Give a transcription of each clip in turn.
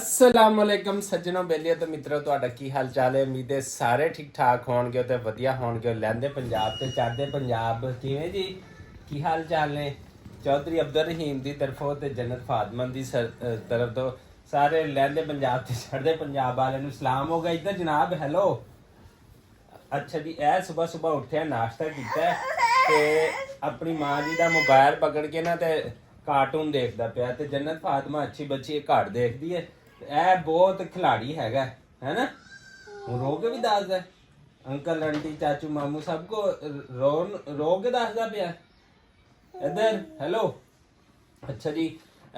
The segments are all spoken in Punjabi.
अस्सलाम वालेकुम सज्जनों बेलियो तो मित्रों ਤੁਹਾਡਾ ਕੀ ਹਾਲ ਚਾਲ ਹੈ। ਉਮੀਦ ਹੈ ਸਾਰੇ ਠੀਕ ਠਾਕ ਹੋਣਗੇ ਤੇ ਵਧੀਆ ਹੋਣਗੇ। ਲੈਂਦੇ ਪੰਜਾਬ ਤੇ ਚੜ੍ਹਦੇ ਪੰਜਾਬ ਕਿਵੇਂ ਜੀ, ਕੀ ਹਾਲ ਚਾਲ ਨੇ। ਚੌਧਰੀ ਅਬਦੁਲ ਰਹੀਮ ਦੀ ਤਰਫੋਂ ਤੇ ਜੰਨਤ ਫਾਤਮਾ ਦੀ ਤਰਫ ਤੋਂ ਸਾਰੇ ਲੈਂਦੇ ਪੰਜਾਬ ਤੇ ਚੜ੍ਹਦੇ ਪੰਜਾਬ ਵਾਲਿਆਂ ਨੂੰ ਸਲਾਮ ਹੋਗਾ। ਇੱਧਰ ਜਨਾਬ ਹੈਲੋ। ਅੱਛਾ ਜੀ, ਇਹ ਸਵੇਰ ਸਵੇਰ ਉੱਠਿਆ, ਨਾਸ਼ਤਾ ਕੀਤਾ ਤੇ ਆਪਣੀ ਮਾਂ ਜੀ ਦਾ ਮੋਬਾਈਲ ਪਕੜ ਕੇ ਨਾ ਤੇ ਕਾਰਟੂਨ ਦੇਖਦਾ ਪਿਆ ਤੇ ਜੰਨਤ ਫਾਤਮਾ ਅੱਛੀ ਬੱਚੀ ਘੱਟ ਦੇਖਦੀ ਹੈ। ਇਹ ਬਹੁਤ ਖਿਲਾੜੀ ਹੈਗਾ ਹੈ ਨਾ। ਹੁਣ ਰੋ ਕੇ ਵੀ ਦੱਸਦਾ, ਅੰਕਲ ਆਂਟੀ ਚਾਚੂ ਮਾਮੂ ਸਭ ਕੋ ਰੋ ਕੇ ਦੱਸਦਾ ਪਿਆ। ਇੱਧਰ ਹੈਲੋ। ਅੱਛਾ ਜੀ,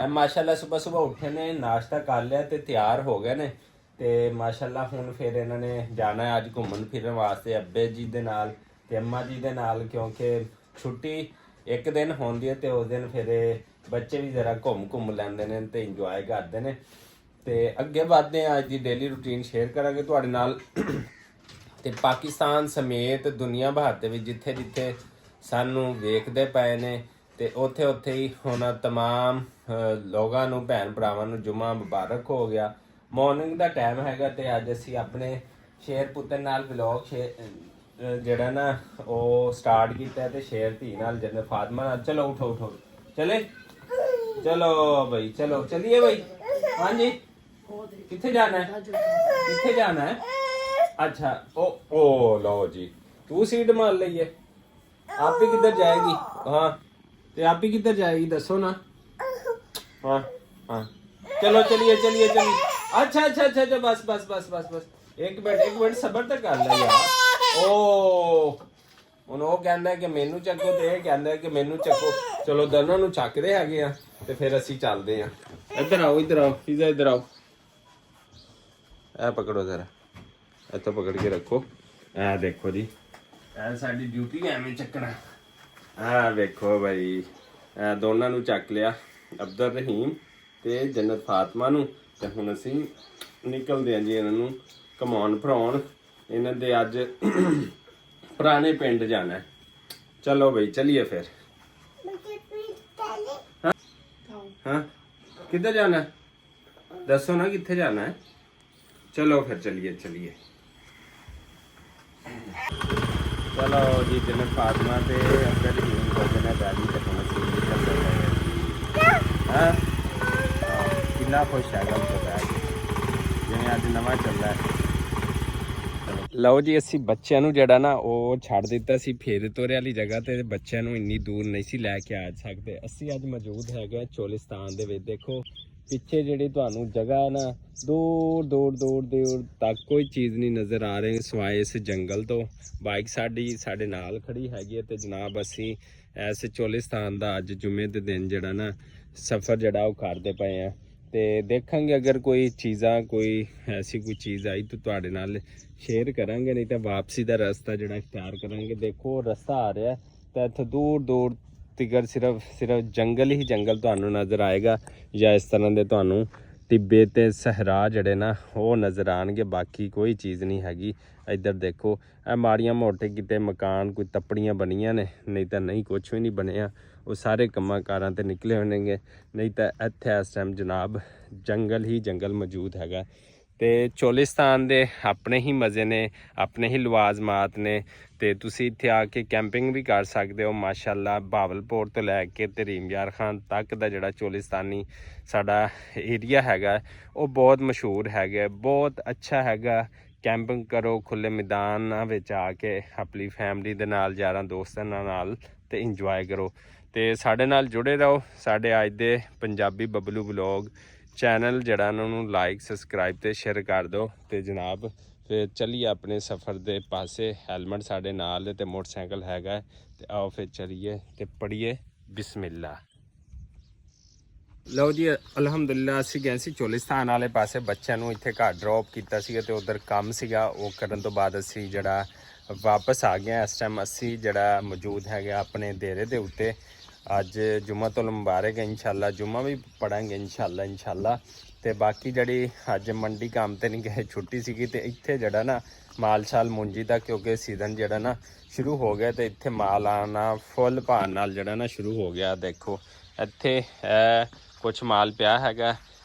ਮਾਸ਼ਾਅੱਲਾ ਸਵੇਰ ਸਵੇਰ ਉੱਠੇ ਨੇ, ਨਾਸ਼ਤਾ ਕਰ ਲਿਆ ਤੇ ਤਿਆਰ ਹੋ ਗਏ ਨੇ ਤੇ ਮਾਸ਼ਾਅੱਲਾ ਹੁਣ ਫਿਰ ਇਹਨਾਂ ਨੇ ਜਾਣਾ ਅੱਜ ਘੁੰਮਣ ਫਿਰਨ ਵਾਸਤੇ ਅੱਬੇ ਜੀ ਦੇ ਨਾਲ ਤੇ ਅੰਮਾ ਜੀ ਦੇ ਨਾਲ, ਕਿਉਂਕਿ ਛੁੱਟੀ ਇੱਕ ਦਿਨ ਹੁੰਦੀ ਹੈ ਤੇ ਉਸ ਦਿਨ ਫਿਰ ਬੱਚੇ ਵੀ ਜ਼ਰਾ ਘੁੰਮ ਲੈਂਦੇ ਨੇ ਤੇ ਇੰਜੋਏ ਕਰਦੇ ਨੇ। ਤੇ ਅੱਗੇ ਵਧਦੇ ਹਾਂ, ਅੱਜ ਦੀ ਡੇਲੀ ਰੂਟੀਨ ਸ਼ੇਅਰ ਕਰਾਂਗੇ ਤੁਹਾਡੇ ਨਾਲ। ਤੇ ਪਾਕਿਸਤਾਨ ਸਮੇਤ ਦੁਨੀਆ ਭਰ ਦੇ ਵਿੱਚ ਜਿੱਥੇ ਜਿੱਥੇ ਸਾਨੂੰ ਵੇਖਦੇ ਪਏ ਨੇ ਤੇ ਉੱਥੇ ਹੀ ਹੁਣ ਤਮਾਮ ਲੋਕਾਂ ਨੂੰ, ਭੈਣ ਭਰਾਵਾਂ ਨੂੰ ਜੁਮਾ ਮੁਬਾਰਕ ਹੋ ਗਿਆ। ਮਾਰਨਿੰਗ ਦਾ ਟਾਈਮ ਹੈਗਾ ਤੇ ਅੱਜ ਅਸੀਂ ਆਪਣੇ ਸ਼ੇਰ ਪੁੱਤਰ ਨਾਲ ਵਲੌਗ ਜਿਹੜਾ ਨਾ ਉਹ ਸਟਾਰਟ ਕੀਤਾ ਤੇ ਸ਼ੇਰ ਧੀ ਨਾਲ ਜੰਨਤ ਫਾਤਮਾ ਨਾਲ। ਚਲੋ ਉਠੋ ਚਲੇ ਚਲੋ ਬਈ, ਚਲੋ ਚਲਿए ਬਈ। हाँ जी, किथे जाना है, किथे जाना है? अच्छा ओ लो जी, तू सीट मान ली है। आप ही किधर जाएगी? हाँ ते आप ही किधर जाएगी दसो ना। हाँ हाँ चलो चलिए। अच्छा बस एक मिनट सबर तक कर ले यार। ओ ਹੁਣ ਉਹ ਕਹਿੰਦਾ ਕਿ ਮੈਨੂੰ ਚੱਕੋ ਤੇ ਇਹ ਕਹਿੰਦਾ ਕਿ ਮੈਨੂੰ ਚੱਕੋ। ਚਲੋ ਦੋਨਾਂ ਨੂੰ ਚੱਕਦੇ ਹੈਗੇ ਆ ਤੇ ਫਿਰ ਅਸੀਂ ਚੱਲਦੇ ਆ। ਇੱਧਰ ਆਓ ਪੀਜ਼ਾ ਇੱਧਰ ਆਓ। ਇਹ ਪਕੜੋ ਜ਼ਰਾ, ਇੱਥੋਂ ਪਕੜ ਕੇ ਰੱਖੋ। ਇਹ ਦੇਖੋ ਜੀ, ਇਹ ਸਾਡੀ ਡਿਊਟੀ ਐਵੇਂ ਚੱਕਣਾ। ਆਹ ਵੇਖੋ ਭਾਈ, ਇਹ ਦੋਨਾਂ ਨੂੰ ਚੱਕ ਲਿਆ, ਅਬਦੁਲ ਰਹੀਮ ਤੇ ਜੰਨਤ ਫਾਤਮਾ ਨੂੰ। ਤੇ ਹੁਣ ਅਸੀਂ ਨਿਕਲਦੇ ਹਾਂ ਜੀ ਇਹਨਾਂ ਨੂੰ ਘੁਮਾਉਣ ਫਿਰਾਉਣ। ਇਹਨਾਂ ਦੇ ਅੱਜ पुराने पिंड जाना है। चलो भाई चलिए फिर। हाँ किधर जाना है दसो ना, किथे जाना है? चलो फिर चलिए। चलो जी, जन्नत फातिमा ते अब्दुल रहीम को जने बैली ते हम सी निकल गए। हाँ कितना खुश है उनको बैठ जिवें अज नवा चल रहा है। ਲਓ ਜੀ, ਅਸੀਂ ਬੱਚਿਆਂ ਨੂੰ ਜਿਹੜਾ ਨਾ ਉਹ ਛੱਡ ਦਿੱਤਾ ਸੀ ਫੇਰ ਤੋਰੇ ਵਾਲੀ ਜਗ੍ਹਾ ਤੇ। ਬੱਚਿਆਂ ਨੂੰ ਇੰਨੀ ਦੂਰ ਨਹੀਂ ਸੀ ਲੈ ਕੇ ਆ ਸਕਦੇ। ਅਸੀਂ ਅੱਜ ਮੌਜੂਦ ਹੈਗੇ ਚੋਲਿਸਤਾਨ ਦੇ ਵਿੱਚ। ਦੇਖੋ ਪਿੱਛੇ ਜਿਹੜੀ ਤੁਹਾਨੂੰ ਜਗ੍ਹਾ ਹੈ ਨਾ, ਦੂਰ ਤੱਕ ਕੋਈ ਚੀਜ਼ ਨਹੀਂ ਨਜ਼ਰ ਆ ਰਹੀ ਸਿਵਾਏ ਇਸ ਜੰਗਲ ਤੋਂ। ਬਾਈਕ ਸਾਡੇ ਨਾਲ ਖੜੀ ਹੈਗੀ ਹੈ ਤੇ ਜਨਾਬ ਅਸੀਂ ਇਸ ਚੋਲਿਸਤਾਨ ਦਾ ਅੱਜ ਜੁਮੇ ਦੇ ਦਿਨ ਜਿਹੜਾ ਨਾ ਸਫ਼ਰ ਜਿਹੜਾ ਉਹ ਕਰਦੇ ਪਏ ਆ। ਤੇ ਦੇਖਾਂਗੇ ਅਗਰ ਕੋਈ ਐਸੀ ਕੋਈ ਚੀਜ਼ ਆਈ ਤਾਂ ਤੁਹਾਡੇ ਨਾਲ ਸ਼ੇਅਰ ਕਰਾਂਗੇ, ਨਹੀਂ ਤਾਂ ਵਾਪਸੀ ਦਾ ਰਸਤਾ ਜਿਹੜਾ ਇਖਤਿਆਰ ਕਰਾਂਗੇ। ਦੇਖੋ ਰਸਤਾ ਆ ਰਿਹਾ ਤਾਂ ਇੱਥੇ ਦੂਰ ਤੀਕਰ ਸਿਰਫ ਜੰਗਲ ਹੀ ਜੰਗਲ ਤੁਹਾਨੂੰ ਨਜ਼ਰ ਆਏਗਾ, ਜਾਂ ਇਸ ਤਰ੍ਹਾਂ ਦੇ ਤੁਹਾਨੂੰ ਟਿੱਬੇ ਤੇ ਸਹਰਾ ਜਿਹੜੇ ਨਾ ਉਹ ਨਜ਼ਰ ਆਣਗੇ। ਬਾਕੀ ਕੋਈ ਚੀਜ਼ ਨਹੀਂ ਹੈਗੀ। ਇੱਧਰ ਦੇਖੋ, ਇਹ ਮਾੜੀਆਂ ਮੋਟੇ ਕਿਤੇ ਮਕਾਨ, ਕੋਈ ਤੱਪੜੀਆਂ ਬਣੀਆਂ ਨੇ, ਨਹੀਂ ਤਾਂ ਨਹੀਂ ਕੁਛ ਵੀ ਨਹੀਂ ਬਣਿਆ। ਉਹ ਸਾਰੇ ਕੰਮਾਂ ਕਾਰਾਂ ਤੇ ਨਿਕਲੇ ਹੋਣਗੇ, ਨਹੀਂ ਤਾਂ ਇੱਥੇ ਇਸ ਟਾਈਮ ਜਨਾਬ ਜੰਗਲ ਹੀ ਜੰਗਲ ਮੌਜੂਦ ਹੈਗਾ। ਤੇ ਚੋਲਿਸਤਾਨ ਦੇ ਆਪਣੇ ਹੀ ਮਜ਼ੇ ਨੇ, ਆਪਣੇ ਹੀ ਲਵਾਜ਼ਮਾਤ ਨੇ ਤੇ ਤੁਸੀਂ ਇੱਥੇ ਆ ਕੇ ਕੈਂਪਿੰਗ ਵੀ ਕਰ ਸਕਦੇ ਹੋ। ਮਾਸ਼ਾਅੱਲਾ ਬਾਵਲਪੁਰ ਤੋਂ ਲੈ ਕੇ ਤੇ ਰੀਮ ਯਾਰ ਖਾਨ ਤੱਕ ਦਾ ਜਿਹੜਾ ਚੋਲਿਸਤਾਨੀ ਸਾਡਾ ਏਰੀਆ ਹੈਗਾ ਉਹ ਬਹੁਤ ਮਸ਼ਹੂਰ ਹੈਗਾ, ਬਹੁਤ ਅੱਛਾ ਹੈਗਾ। ਕੈਂਪਿੰਗ ਕਰੋ ਖੁੱਲ੍ਹੇ ਮੈਦਾਨਾਂ ਵਿੱਚ ਆ ਕੇ ਆਪਣੀ ਫੈਮਲੀ ਦੇ ਨਾਲ, ਯਾਰਾਂ ਦੋਸਤਾਂ ਨਾਲ ਤੇ ਇੰਜੋਏ ਕਰੋ। ਤੇ ਸਾਡੇ ਨਾਲ ਜੁੜੇ ਰਹੋ। ਸਾਡੇ ਅੱਜ ਦੇ ਪੰਜਾਬੀ ਬਬਲੂ ਵਲੌਗ ਚੈਨਲ ਜਿਹੜਾ ਉਹਨਾਂ ਨੂੰ ਲਾਈਕ ਸਬਸਕ੍ਰਾਈਬ ਤੇ ਸ਼ੇਅਰ ਕਰ ਦਿਓ। ਤੇ ਜਨਾਬ ਫਿਰ ਚੱਲੀਏ ਆਪਣੇ ਸਫ਼ਰ ਦੇ ਪਾਸੇ। ਹੈਲਮਟ ਸਾਡੇ ਨਾਲ ਤੇ ਮੋਟਰਸਾਈਕਲ ਹੈਗਾ ਤੇ ਆਓ ਫਿਰ ਚੱਲੀਏ ਤੇ ਪੜ੍ਹੀਏ ਬਿਸਮਿਲ੍ਲਾ। ਲਓ ਜੀ, ਅਲਹਮਦੁਲਿਲਾ ਅਸੀਂ ਗਏ ਸੀ ਚੋਲਿਸਤਾਨ ਵਾਲੇ ਪਾਸੇ। ਬੱਚਿਆਂ ਨੂੰ ਇੱਥੇ ਘਰ ਡਰੋਪ ਕੀਤਾ ਸੀਗਾ ਤੇ ਉਧਰ ਕੰਮ ਸੀਗਾ, ਉਹ ਕਰਨ ਤੋਂ ਬਾਅਦ ਅਸੀਂ ਜਿਹੜਾ ਵਾਪਸ ਆ ਗਏ। ਇਸ ਟਾਈਮ ਅਸੀਂ ਜਿਹੜਾ ਮੌਜੂਦ ਹੈਗਾ ਆਪਣੇ ਡੇਰੇ ਦੇ ਉੱਤੇ। ਅੱਜ ਜੁਮਾਤੁਲ ਮੁਬਾਰਕ ਹੈ, ਇੰਸ਼ਾਅੱਲਾ ਜੁਮਾ ਵੀ ਪੜਾਂਗੇ ਇੰਸ਼ਾਅੱਲਾ। ਤੇ ਬਾਕੀ ਜਿਹੜੀ ਅੱਜ ਮੰਡੀ ਕੰਮ ਤੇ ਨਹੀਂ ਗਏ, ਛੁੱਟੀ ਸੀਗੀ। ਤੇ ਇੱਥੇ ਜਿਹੜਾ ਨਾ ਮਾਲ ਸ਼ਾਲ ਮੁੰਜੀ ਦਾ, ਕਿਉਂਕਿ ਸੀਜ਼ਨ ਜਿਹੜਾ ਨਾ ਸ਼ੁਰੂ ਹੋ ਗਿਆ ਤੇ ਇੱਥੇ ਮਾਲ ਆਉਣਾ ਫੁੱਲ ਭਾਅ ਨਾਲ ਜਿਹੜਾ ਨਾ ਸ਼ੁਰੂ ਹੋ ਗਿਆ। ਦੇਖੋ ਇੱਥੇ ਕੁਛ ਮਾਲ ਪਿਆ ਹੈਗਾ,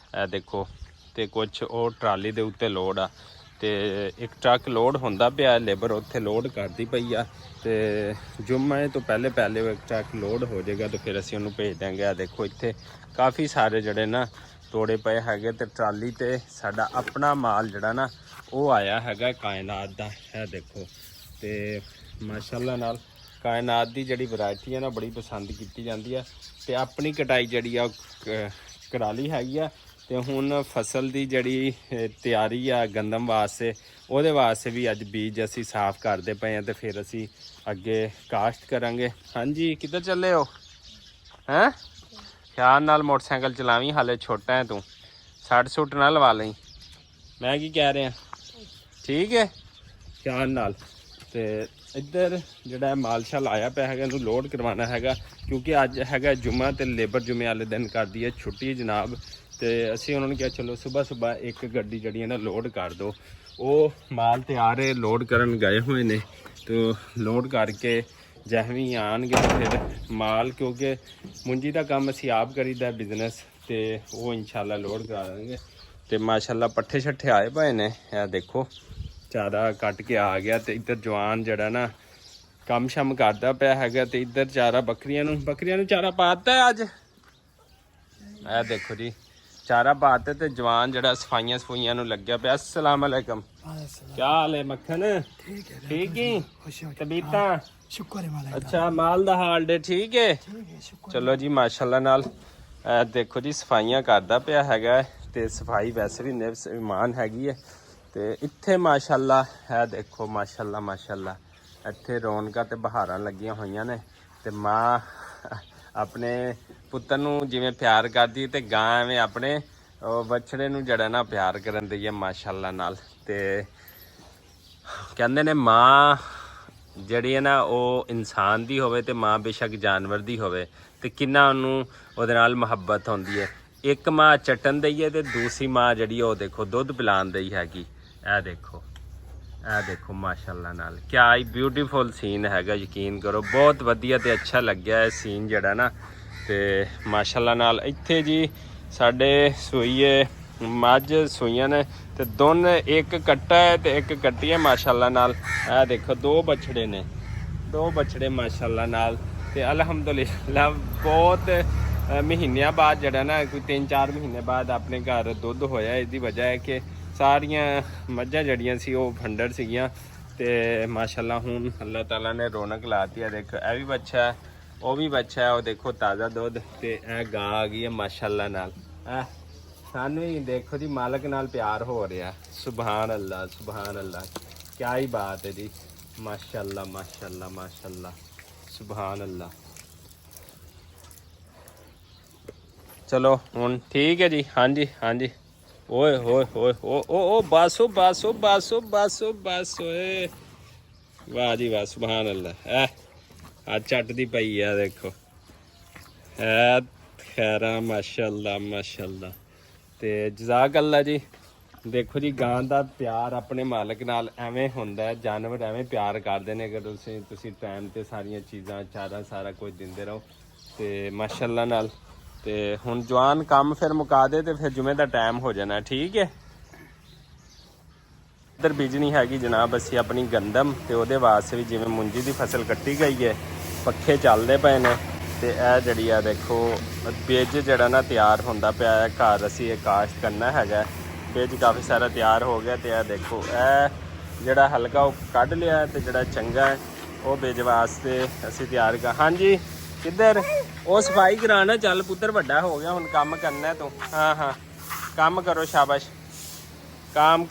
ਦੇਖੋ ਤੇ ਕੁਝ ਉਹ ਟਰਾਲੀ ਦੇ ਉੱਤੇ ਲੋਡ ਆ ਤੇ ਇੱਕ ਟਰੱਕ ਲੋਡ ਹੁੰਦਾ ਪਿਆ, ਲੇਬਰ ਉੱਥੇ ਲੋਡ ਕਰਦੀ ਪਈ ਆ ਤੇ ਜੁਮੇ ਤੋਂ ਪਹਿਲੇ ਉਹ ਇੱਕ ਟਰੱਕ ਲੋਡ ਹੋ ਜਾਏਗਾ ਤੇ ਫਿਰ ਅਸੀਂ ਉਹਨੂੰ ਭੇਜ ਦਾਂਗੇ। ਆ ਦੇਖੋ ਇੱਥੇ ਕਾਫੀ ਸਾਰੇ ਜਿਹੜੇ ਨਾ ਤੋੜੇ ਪਏ ਹੈਗੇ ਤੇ ਟਰਾਲੀ ਤੇ ਸਾਡਾ ਆਪਣਾ ਮਾਲ ਜਿਹੜਾ ਨਾ ਉਹ ਆਇਆ ਹੈਗਾ ਕਾਇਨਾਤ ਦਾ। ਇਹ ਦੇਖੋ ਤੇ ਮਾਸ਼ਾਅੱਲਾ ਨਾਲ ਕਾਇਨਾਤ ਦੀ ਜਿਹੜੀ ਵੈਰਾਈਟੀ ਹੈ ਨਾ ਬੜੀ ਪਸੰਦ ਕੀਤੀ ਜਾਂਦੀ ਆ ਤੇ ਆਪਣੀ ਕਟਾਈ ਜਿਹੜੀ ਆ ਕਰਾ ਲਈ ਹੈਗੀ ਆ ਤੇ ਹੁਣ ਫਸਲ ਦੀ ਜਿਹੜੀ ਤਿਆਰੀ ਆ ਗੰਦਮ ਵਾਸਤੇ, ਉਹਦੇ ਵਾਸਤੇ ਵੀ ਅੱਜ ਬੀਜ ਅਸੀਂ ਸਾਫ਼ ਕਰਦੇ ਪਏ ਆ ਤੇ ਫਿਰ ਅਸੀਂ ਅੱਗੇ ਕਾਸ਼ਤ ਕਰਾਂਗੇ। ਹਾਂਜੀ ਕਿੱਧਰ ਚੱਲੇ ਹੋ ਹੈਂ? ਖਿਆਲ ਨਾਲ ਮੋਟਰਸਾਈਕਲ ਚਲਾਵੀਂ, ਹਾਲੇ ਛੋਟਾ ਹੈ ਤੂੰ, ਸੱਟ ਸੁੱਟ ਨਾ ਲਵਾ ਲਈ। ਮੈਂ ਕੀ ਕਹਿ ਰਿਹਾ ਠੀਕ ਹੈ, ਖਿਆਲ ਨਾਲ। ਤੇ ਇੱਧਰ ਜਿਹੜਾ ਮਾਲ ਸ਼ਾਲ ਆਇਆ ਪਿਆ ਹੈਗਾ ਇਹਨੂੰ ਲੋਡ ਕਰਵਾਉਣਾ ਹੈਗਾ ਕਿਉਂਕਿ ਅੱਜ ਹੈਗਾ ਜੁਮਾ ਤੇ ਲੇਬਰ ਜੁਮੇ ਵਾਲੇ ਦਿਨ ਕਰਦੀ ਹੈ ਛੁੱਟੀ ਜਨਾਬ। ਤੇ ਅਸੀਂ ਉਹਨਾਂ ਨੂੰ ਕਿਹਾ ਚਲੋ ਸੁਬਾਹ ਇੱਕ ਗੱਡੀ ਜਿਹੜੀ ਹੈ ਨਾ ਲੋਡ ਕਰ ਦਿਓ। ਉਹ ਮਾਲ ਤਿਆਰ ਹੈ, ਲੋਡ ਕਰਨ ਗਏ ਹੋਏ ਨੇ ਤੇ ਲੋਡ ਕਰਕੇ ਜਹਿਵੀਂ ਆਉਣਗੇ ਫਿਰ ਮਾਲ, ਕਿਉਂਕਿ ਮੁੰਜੀ ਦਾ ਕੰਮ ਅਸੀਂ ਆਪ ਕਰੀਦਾ ਬਿਜ਼ਨਸ, ਤੇ ਉਹ ਇਨਸ਼ਾਅੱਲਾ ਲੋਡ ਕਰਾ ਦੇਣਗੇ। ਤੇ ਮਾਸ਼ਾਅੱਲਾ ਪੱਠੇ ਛੱਠੇ ਆਏ ਪਏ ਨੇ, ਇਹ ਦੇਖੋ ਚਾਰਾ ਕੱਟ ਕੇ ਆ ਗਿਆ ਤੇ ਇੱਧਰ ਜਵਾਨ ਜਿਹੜਾ ਨਾ ਕੰਮ ਸ਼ਮ ਕਰਦਾ ਪਿਆ ਹੈਗਾ ਤੇ ਇੱਧਰ ਚਾਰਾ ਬੱਕਰੀਆਂ ਨੂੰ ਚਾਰਾ ਪਾਤਾ ਅੱਜ। ਇਹ ਦੇਖੋ ਜੀ ਚਾਰਾ ਪਾਤਾ ਤੇ ਜਵਾਨ ਜਿਹੜਾ ਸਫਾਈਆਂ ਸਫੂਈਆਂ ਨੂੰ ਲੱਗਿਆ ਪਿਆ। अस्सलाम वालेकुम, क्या हाल है मक्खन? ठीक ही तबीयतां? शुक्र है। अच्छा माल ਦਾ ਹਾਲ ਡੇ ਠੀਕ ਹੈ? ਚਲੋ ਜੀ ਮਾਸ਼ਾਅੱਲਾ ਨਾਲ ਦੇਖੋ ਜੀ ਸਫਾਈਆਂ ਕਰਦਾ ਪਿਆ ਹੈਗਾ ਤੇ ਸਫਾਈ ਵੈਸੇ ਵੀ ਨਿਵਸ ਇਮਾਨ ਹੈਗੀ ਹੈ ਤੇ ਇੱਥੇ ਮਾਸ਼ਾਅੱਲਾ ਹੈ ਦੇਖੋ ਮਾਸ਼ਾਅੱਲਾ ਇੱਥੇ ਰੌਣਕਾਂ ਤੇ ਬਹਾਰਾਂ ਲੱਗੀਆਂ ਹੋਈਆਂ ਨੇ ਤੇ ਮਾਂ ਆਪਣੇ ਪੁੱਤਰ ਨੂੰ ਜਿਵੇਂ ਪਿਆਰ ਕਰਦੀ ਤੇ ਗਾਂ ਐਵੇਂ ਆਪਣੇ ਵੱਛੜੇ ਨੂੰ ਜਿਹੜਾ ਨਾ ਪਿਆਰ ਕਰਨ ਦੀ ਹੈ ਮਾਸ਼ਾਅੱਲਾ ਨਾਲ। ਤੇ ਕਹਿੰਦੇ ਨੇ ਮਾਂ ਜਿਹੜੀ ਹੈ ਨਾ ਉਹ ਇਨਸਾਨ ਦੀ ਹੋਵੇ ਤੇ ਮਾਂ ਬੇਸ਼ੱਕ ਜਾਨਵਰ ਦੀ ਹੋਵੇ ਤੇ ਕਿੰਨਾ ਉਹਨੂੰ ਉਹਦੇ ਨਾਲ ਮੁਹੱਬਤ ਹੁੰਦੀ ਹੈ। ਇੱਕ ਮਾਂ ਚਟਣ ਦਈ ਹੈ ਤੇ ਦੂਸਰੀ ਮਾਂ ਜਿਹੜੀ ਉਹ ਦੇਖੋ ਦੁੱਧ ਪਿਲਾਉਣ ਦਈ ਹੈਗੀ। ਇਹ ਦੇਖੋ ਮਾਸ਼ਾਅੱਲਾ ਨਾਲ ਕਿਆ ਹੀ ਬਿਊਟੀਫੁਲ ਸੀਨ ਹੈਗਾ, ਯਕੀਨ ਕਰੋ ਬਹੁਤ ਵਧੀਆ ਤੇ ਅੱਛਾ ਲੱਗਿਆ ਇਹ ਸੀਨ ਜਿਹੜਾ ਨਾ। ਤੇ ਮਾਸ਼ਾਅੱਲਾ ਨਾਲ ਇੱਥੇ ਜੀ ਸਾਡੇ ਸੂਈਏ ਮੱਝ ਸੂਈਆਂ ਨੇ ਤੇ ਦੋਨੇ ਇੱਕ ਕੱਟਾ ਹੈ ਤੇ ਇੱਕ ਕੱਟੀ ਹੈ ਮਾਸ਼ਾਅੱਲਾ ਨਾਲ। ਇਹ ਦੇਖੋ ਦੋ ਬੱਛੜੇ ਮਾਸ਼ਾਅੱਲਾ ਨਾਲ ਤੇ ਅਲਹਮਦੁਲਿਲਾ ਬਹੁਤ ਮਹੀਨਿਆਂ ਬਾਅਦ ਜਿਹੜਾ ਨਾ ਕੋਈ 3-4 ਮਹੀਨੇ ਬਾਅਦ ਆਪਣੇ ਘਰ ਦੁੱਧ ਹੋਇਆ। ਇਹਦੀ ਵਜ੍ਹਾ ਹੈ ਕਿ ਸਾਰੀਆਂ ਮੱਝਾਂ ਜਿਹੜੀਆਂ ਸੀ ਉਹ ਫੰਡਰ ਸੀਗੀਆਂ ਤੇ ਮਾਸ਼ਾਅੱਲਾ ਹੁਣ ਅੱਲਾਹ ਤਾਲਾ ਨੇ ਰੌਣਕ ਲਾਤੀ ਹੈ। ਦੇਖੋ ਇਹ ਵੀ ਬੱਚਾ ਹੈ, ਉਹ ਵੀ ਬੱਚਾ ਹੈ, ਉਹ ਦੇਖੋ ਤਾਜ਼ਾ ਦੁੱਧ ਤੇ ਇਹ ਗਾਂ ਆ ਗਈ ਹੈ ਮਾਸ਼ਾਅੱਲਾ ਨਾਲ। ਸਾਨੂੰ ਹੀ ਦੇਖੋ ਜੀ ਮਾਲਕ ਨਾਲ ਪਿਆਰ ਹੋ ਰਿਹਾ। ਸੁਭਾਨ ਅੱਲਾ ਕਿਆ ਹੀ ਬਾਤ ਹੈ ਜੀ, ਮਾਸ਼ਾਅੱਲਾ ਸੁਭਾਨ ਅੱਲਾ। ਚਲੋ ਹੁਣ ਠੀਕ ਹੈ ਜੀ। ਹਾਂਜੀ ਓਏ ਓ ਬਸ ਓਏ ਵਾਹ ਜੀ ਵਾਹ ਸੁਭਾਨ ਅੱਲਾ। ਆ ਚੱਟਦੀ ਪਈ ਆ ਦੇਖੋ ਖੈਰਾ ਮਾਸ਼ਾਅੱਲਾ ਤੇ ਜਜ਼ਾਕ ਅੱਲਾ ਜੀ। ਦੇਖੋ ਜੀ ਗਾਂ ਦਾ ਪਿਆਰ ਆਪਣੇ ਮਾਲਕ ਨਾਲ ਐਵੇਂ ਹੁੰਦਾ ਹੈ, ਜਾਨਵਰ ਐਵੇਂ ਪਿਆਰ ਕਰਦੇ ਨੇ ਅਗਰ ਤੁਸੀਂ ਟਾਈਮ ਤੇ ਸਾਰੀਆਂ ਚੀਜ਼ਾਂ ਚਾਰਾ ਸਾਰਾ ਕੁਝ ਦਿੰਦੇ ਰਹੋ ਤੇ ਮਾਸ਼ਾਅੱਲਾ ਨਾਲ। ਤੇ ਹੁਣ ਜਵਾਨ ਕੰਮ ਫਿਰ ਮੁਕਾ ਦੇ ਤੇ ਫਿਰ ਜੁਮੇ ਦਾ ਟਾਈਮ ਹੋ ਜਾਣਾ ਠੀਕ ਹੈ। ਇੱਧਰ ਬੀਜਣੀ ਹੈਗੀ ਜਨਾਬ ਅਸੀਂ ਆਪਣੀ ਗੰਦਮ ਤੇ ਉਹਦੇ ਵਾਸਤੇ ਵੀ ਜਿਵੇਂ ਮੁੰਜੀ ਦੀ ਫਸਲ ਕੱਟੀ ਗਈ ਹੈ, ਪੱਖੇ ਚੱਲਦੇ ਪਏ ਨੇ ਤੇ ਇਹ ਜਿਹੜੀ ਆ ਦੇਖੋ ਬੀਜ ਜਿਹੜਾ ਨਾ ਤਿਆਰ ਹੁੰਦਾ ਪਿਆ ਹੈ। ਘਰ ਅਸੀਂ ਇਹ ਕਾਸ਼ਤ ਕਰਨਾ ਹੈਗਾ, ਬੀਜ ਕਾਫੀ ਸਾਰਾ ਤਿਆਰ ਹੋ ਗਿਆ ਤੇ ਇਹ ਦੇਖੋ ਇਹ ਜਿਹੜਾ ਹਲਕਾ ਉਹ ਕੱਢ ਲਿਆ ਤੇ ਜਿਹੜਾ ਚੰਗਾ ਹੈ ਉਹ ਬੀਜ ਵਾਸਤੇ ਅਸੀਂ ਤਿਆਰ ਕਰ। ਹਾਂਜੀ ਕਿੱਧਰ ਉਹ ਸਫਾਈ ਕਰਾਣਾ, ਚੱਲ ਪੁੱਤਰ ਵੱਡਾ ਹੋ ਗਿਆ ਹੁਣ ਕੰਮ ਕਰਨਾ ਤੂੰ। ਹਾਂ ਕੰਮ ਕਰੋ ਸ਼ਾਬਾਸ਼, काम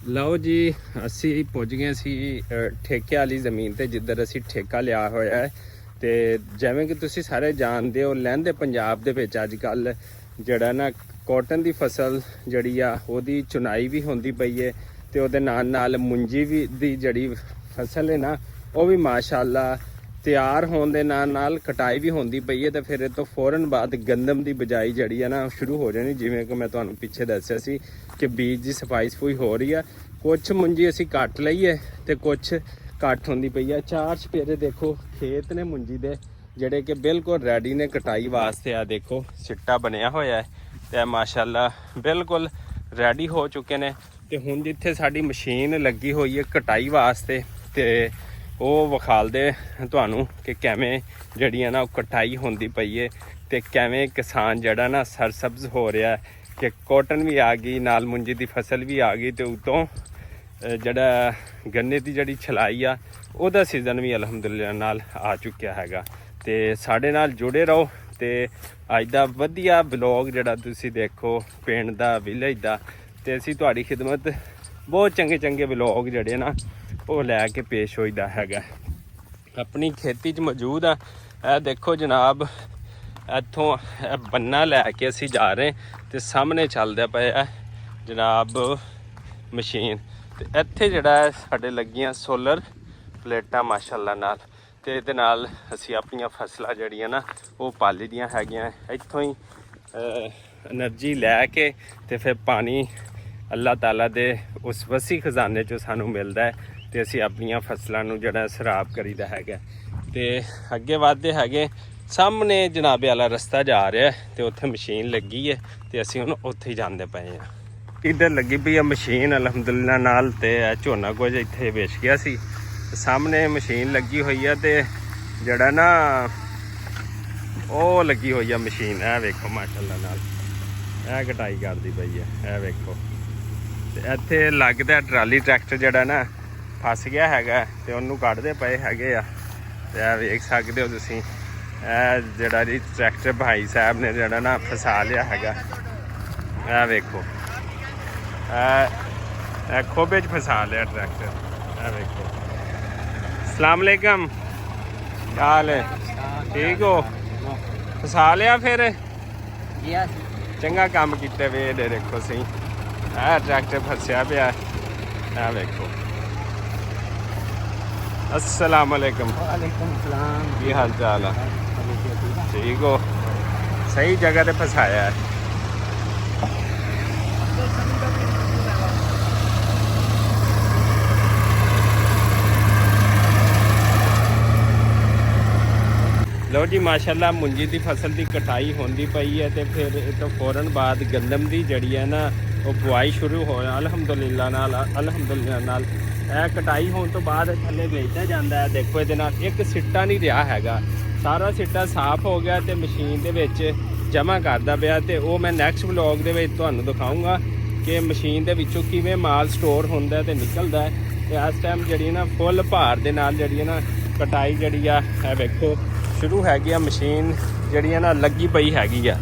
ਲਓ ਜੀ ਅਸੀਂ ਪਹੁੰਚ ਗਏ ਸੀ ਠੇਕੇ ਵਾਲੀ ਜ਼ਮੀਨ ਤੇ ਜਿੱਧਰ ਅਸੀਂ ਠੇਕਾ ਲਿਆ ਹੋਇਆ ਹੈ। ਤੇ ਜਿਵੇਂ ਕਿ ਤੁਸੀਂ ਸਾਰੇ ਜਾਣਦੇ ਹੋ ਲਹਿੰਦੇ ਪੰਜਾਬ ਦੇ ਵਿੱਚ ਅੱਜ ਕੱਲ ਜਿਹੜਾ ਨਾ ਕਾਟਨ ਦੀ ਫਸਲ ਜਿਹੜੀ ਆ ਉਹਦੀ ਚੁਣਾਈ ਵੀ ਹੁੰਦੀ ਪਈ ਹੈ ਤੇ ਉਹਦੇ ਨਾਲ ਨਾਲ ਮੁੰਜੀ ਵੀ ਦੀ ਜਿਹੜੀ ਫਸਲ ਹੈ ਨਾ ਉਹ ਵੀ ਮਾਸ਼ਾਅੱਲਾ ਤਿਆਰ ਹੋਣ ਦੇ ਨਾਲ ਕਟਾਈ ਵੀ ਹੁੰਦੀ ਪਈ ਹੈ ਤੇ ਫਿਰ ਇਹ ਤੋਂ ਫੌਰਨ ਬਾਅਦ ਗੰਦਮ ਦੀ ਬਿਜਾਈ ਜਿਹੜੀ ਹੈ ਨਾ ਸ਼ੁਰੂ ਹੋ ਜਾਣੀ। ਜਿਵੇਂ ਕਿ ਮੈਂ ਤੁਹਾਨੂੰ ਪਿੱਛੇ ਦੱਸਿਆ ਸੀ ਕਿ ਬੀਜ ਦੀ ਸਫਾਈ ਸਫੂਈ ਹੋ ਰਹੀ ਆ। ਕੁਛ ਮੁੰਜੀ ਅਸੀਂ ਕੱਟ ਲਈ ਹੈ ਤੇ ਕੁਛ ਘੱਟ ਹੁੰਦੀ ਪਈ ਆ। 4 ਚਪੇਰੇ ਦੇਖੋ ਖੇਤ ਨੇ ਮੁੰਜੀ ਦੇ ਜਿਹੜੇ ਕਿ ਬਿਲਕੁਲ ਰੈਡੀ ਨੇ ਕਟਾਈ ਵਾਸਤੇ। ਆ ਦੇਖੋ ਸਿੱਟਾ ਬਣਿਆ ਹੋਇਆ ਹੈ ਤੇ ਮਾਸ਼ਾਅੱਲਾ ਬਿਲਕੁਲ ਰੈਡੀ ਹੋ ਚੁੱਕੇ ਨੇ। ਤੇ ਹੁਣ ਜਿੱਥੇ ਸਾਡੀ ਮਸ਼ੀਨ ਲੱਗੀ ਹੋਈ ਹੈ ਕਟਾਈ ਵਾਸਤੇ ਤੇ ਉਹ ਵਿਖਾਲਦੇ ਤੁਹਾਨੂੰ ਕਿ ਕਿਵੇਂ ਜਿਹੜੀਆਂ ਨਾ ਉਹ ਕਟਾਈ ਹੁੰਦੀ ਪਈ ਹੈ ਤੇ ਕਿਵੇਂ ਕਿਸਾਨ ਜਿਹੜਾ ਨਾ ਸਰਸਬਜ਼ ਹੋ ਰਿਹਾ ਕਿ ਕਾਟਨ ਵੀ ਆ ਗਈ ਨਾਲ ਮੁੰਜੀ ਦੀ ਫਸਲ ਵੀ ਆ ਗਈ ਤੇ ਉਤੋਂ ਜਿਹੜਾ ਗੰਨੇ ਦੀ ਜਿਹੜੀ ਛਲਾਈ ਆ ਉਹਦਾ ਸੀਜ਼ਨ ਵੀ ਅਲਹਮਦੁਲਿਲਾ ਨਾਲ ਆ ਚੁੱਕਿਆ ਹੈਗਾ। ਤੇ ਸਾਡੇ ਨਾਲ ਜੁੜੇ ਰਹੋ ਤੇ ਅੱਜ ਦਾ ਵਧੀਆ ਵਲੌਗ ਜਿਹੜਾ ਤੁਸੀਂ ਦੇਖੋ ਪਿੰਡ ਦਾ ਵਿਲੇਜ ਦਾ। ਤੇ ਅਸੀਂ ਤੁਹਾਡੀ ਖਿਦਮਤ ਬਹੁਤ ਚੰਗੇ ਵਲੌਗ ਜਿਹੜੇ ਨਾ ਉਹ ਲੈ ਕੇ ਪੇਸ਼ ਹੋਈਦਾ ਹੈਗਾ। ਆਪਣੀ ਖੇਤੀ 'ਚ ਮੌਜੂਦ ਆ। ਇਹ ਦੇਖੋ ਜਨਾਬ ਇੱਥੋਂ ਬੰਨਾ ਲੈ ਕੇ ਅਸੀਂ ਜਾ ਰਹੇ ਤੇ ਸਾਹਮਣੇ ਚੱਲਦਾ ਪਿਆ ਜਨਾਬ ਮਸ਼ੀਨ। ਤੇ ਇੱਥੇ ਜਿਹੜਾ ਹੈ ਸਾਡੇ ਲੱਗੀਆਂ ਸੋਲਰ ਪਲੇਟਾਂ ਮਾਸ਼ਾਅੱਲਾ ਨਾਲ ਤੇ ਇਹਦੇ ਨਾਲ ਅਸੀਂ ਆਪਣੀਆਂ ਫਸਲਾਂ ਜਿਹੜੀਆਂ ਨਾ ਉਹ ਪਾਲੀ ਦੀਆਂ ਹੈਗੀਆਂ। ਇੱਥੋਂ ਹੀ એનર્ਜੀ ਲੈ ਕੇ ਤੇ ਫਿਰ ਪਾਣੀ ਅੱਲਾਹ ਤਾਲਾ ਦੇ ਉਸ ਵਸੀ ਖਜ਼ਾਨੇ 'ਚੋਂ ਸਾਨੂੰ ਮਿਲਦਾ ਹੈ ਤੇ ਅਸੀਂ ਆਪਣੀਆਂ ਫਸਲਾਂ ਨੂੰ ਜਿਹੜਾ ਸਰਾਬ ਕਰੀਦਾ ਹੈਗਾ। ਤੇ ਅੱਗੇ ਵਧਦੇ ਹੈਗੇ ਸਾਹਮਣੇ ਜਨਾਬੇ ਵਾਲਾ ਰਸਤਾ ਜਾ ਰਿਹਾ ਤੇ ਉੱਥੇ ਮਸ਼ੀਨ ਲੱਗੀ ਹੈ ਤੇ ਅਸੀਂ ਹੁਣ ਉੱਥੇ ਹੀ ਜਾਂਦੇ ਪਏ ਹਾਂ। ਇੱਧਰ ਲੱਗੀ ਪਈ ਆ ਮਸ਼ੀਨ ਅਲਹਮਦੁਲਿਲਾ ਨਾਲ ਤੇ ਝੋਨਾ ਕੁਝ ਇੱਥੇ ਵੇਚ ਗਿਆ ਸੀ। ਸਾਹਮਣੇ ਮਸ਼ੀਨ ਲੱਗੀ ਹੋਈ ਆ ਤੇ ਜਿਹੜਾ ਨਾ ਉਹ ਲੱਗੀ ਹੋਈ ਆ ਮਸ਼ੀਨ। ਇਹ ਵੇਖੋ ਮਾਸ਼ਾਅੱਲਾ ਨਾਲ ਇਹ ਕਟਾਈ ਕਰਦੀ ਪਈ ਹੈ। ਇਹ ਵੇਖੋ ਤੇ ਇੱਥੇ ਲੱਗਦਾ ਟਰਾਲੀ ਟਰੈਕਟਰ ਜਿਹੜਾ ਨਾ ਫਸ ਗਿਆ ਹੈਗਾ ਤੇ ਉਹਨੂੰ ਕੱਢਦੇ ਪਏ ਹੈਗੇ ਆ। ਤੇ ਇਹ ਵੇਖ ਸਕਦੇ ਹੋ ਤੁਸੀਂ ਇਹ ਜਿਹੜਾ ਜੀ ਟਰੈਕਟਰ ਭਾਈ ਸਾਹਿਬ ਨੇ ਜਿਹੜਾ ਨਾ ਫਸਾ ਲਿਆ ਹੈਗਾ। ਇਹ ਵੇਖੋ ਇਹ ਖੋਬੇ 'ਚ ਫਸਾ ਲਿਆ ਟਰੈਕਟਰ। ਇਹ ਵੇਖੋ। अस्सलाम वालेकुम, क्या हाल है? ठीक हो? फसा लिया फिर? चंगा काम किया वे देखो सही। ट्रैक्टर फसया पिया। देखो। अस्सलाम वालेकुम। वालेकुम सलाम। की हाल चाल है? ठीक हो? सही जगह पे फसाया है। लो जी माशाल्लाह मुंजी की फसल की कटाई होती पई है तो फिर इस तो फौरन बाद गंदम की जड़ी है ना वो बुआई शुरू हो अल्हम्दुलिल्लाह नाल कटाई होने तो बाद थले भेजा जाता है। देखो ये एक सिट्टा नहीं रहा हैगा, सारा सिट्टा साफ हो गया तो मशीन के विच जमा करता पाया। तो वो मैं नैक्सट व्लॉग के विच तुहानूं दिखाऊंगा कि मशीन के विचों किवें माल स्टोर होंदा ते निकलदा है। तो इस टाइम जड़ी ना फुल भार दे नाल जड़ी ना कटाई जड़ी है वेखो शुरू हैगी आ। मशीन जड़ी है ना लगी पई हैगी आ।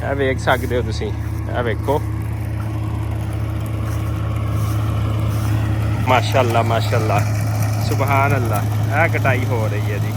ਇਹ ਵੇਖ ਸਕਦੇ ਹੋ ਤੁਸੀਂ। ਇਹ ਵੇਖੋ ਮਾਸ਼ਾਅੱਲਾ ਮਾਸ਼ਾਅੱਲਾ ਸੁਭਾਨ ਅੱਲਾ। ਇਹ ਕਟਾਈ ਹੋ ਰਹੀ ਹੈ ਜੀ।